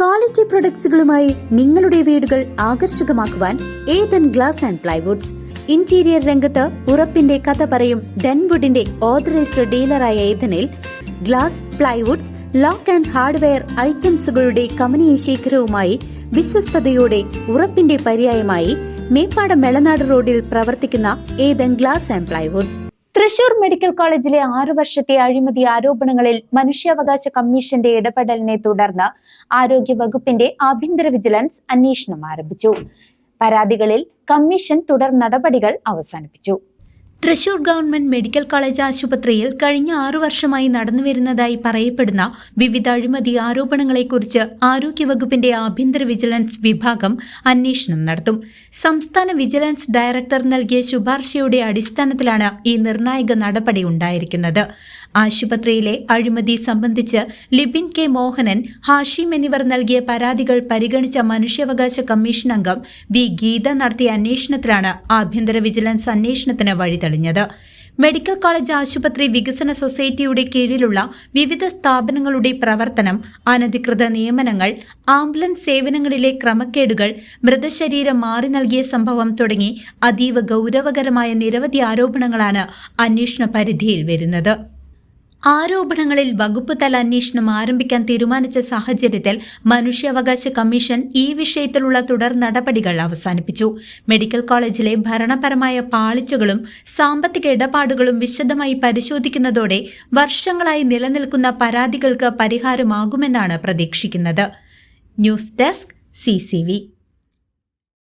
Quality പ്രൊഡക്ട്സുകളുമായി നിങ്ങളുടെ വീടുകൾ ആകർഷകമാക്കുവാൻ Ethan glass and plywoods. Interior രംഗത്ത് ഉറപ്പിന്റെ കഥ പറയും ഡെൻവുഡിന്റെ ഓതറൈസ്ഡ് ഡീലറായ ഏതനിൽ glass, plywoods, lock and hardware ഐറ്റംസുകളുടെ കമനീയ ശേഖരവുമായി വിശ്വസ്തയോടെ ഉറപ്പിന്റെ പര്യായമായി മേപ്പാടം മെളനാട് റോഡിൽ പ്രവർത്തിക്കുന്ന Ethan glass and plywoods. Thrissur medical കോളേജിലെ 6 വർഷത്തെ അഴിമതി ആരോപണങ്ങളിൽ മനുഷ്യാവകാശ കമ്മീഷന്റെ ഇടപെടലിനെ തുടർന്ന് ആരോഗ്യ വകുപ്പിന്റെ ആഭ്യന്തര വിജിലൻസ് അന്വേഷണം ആരംഭിച്ചു. പരാതികളിൽ കമ്മീഷൻ തുടർ നടപടികൾ അവസാനിപ്പിച്ചു. തൃശൂർ ഗവൺമെന്റ് മെഡിക്കൽ കോളേജ് ആശുപത്രിയിൽ കഴിഞ്ഞ 6 വർഷമായി നടന്നുവരുന്നതായി പറയപ്പെടുന്ന വിവിധ അഴിമതി ആരോപണങ്ങളെക്കുറിച്ച് ആരോഗ്യവകുപ്പിന്റെ ആഭ്യന്തര വിജിലൻസ് വിഭാഗം അന്വേഷണം നടത്തും. സംസ്ഥാന വിജിലൻസ് ഡയറക്ടർ നൽകിയ ശുപാർശയുടെ അടിസ്ഥാനത്തിലാണ് ഈ നിർണായക നടപടി ഉണ്ടായിരിക്കുന്നത്. ആശുപത്രിയിലെ അഴിമതി സംബന്ധിച്ച് ലിബിൻ കെ മോഹനൻ, ഹാഷിം എന്നിവർ നൽകിയ പരാതികൾ പരിഗണിച്ച മനുഷ്യാവകാശ കമ്മീഷൻ അംഗം വി ഗീത നടത്തിയ അന്വേഷണത്തിലാണ് ആഭ്യന്തര വിജിലൻസ് അന്വേഷണത്തിന് വഴിതെളിഞ്ഞത്. മെഡിക്കൽ കോളേജ് ആശുപത്രി വികസന സൊസൈറ്റിയുടെ കീഴിലുള്ള വിവിധ സ്ഥാപനങ്ങളുടെ പ്രവർത്തനം, അനധികൃത നിയമനങ്ങൾ, ആംബുലൻസ് സേവനങ്ങളിലെ ക്രമക്കേടുകൾ, മൃതശരീരം മാറി നൽകിയ സംഭവം തുടങ്ങി അതീവ ഗൗരവകരമായ നിരവധി ആരോപണങ്ങളാണ് അന്വേഷണ പരിധിയിൽ വരുന്നത്. ആരോപണങ്ങളിൽ വകുപ്പ് തല അന്വേഷണം ആരംഭിക്കാൻ തീരുമാനിച്ച സാഹചര്യത്തിൽ മനുഷ്യാവകാശ കമ്മീഷൻ ഈ വിഷയത്തിലുള്ള തുടർ നടപടികൾ അവസാനിപ്പിച്ചു. മെഡിക്കൽ കോളേജിലെ ഭരണപരമായ പാളിച്ചകളും സാമ്പത്തിക ഇടപാടുകളും വിശദമായി പരിശോധിക്കുന്നതോടെ വർഷങ്ങളായി നിലനിൽക്കുന്ന പരാതികൾക്ക് പരിഹാരമാകുമെന്നാണ് പ്രതീക്ഷിക്കുന്നത്. News desk CCV.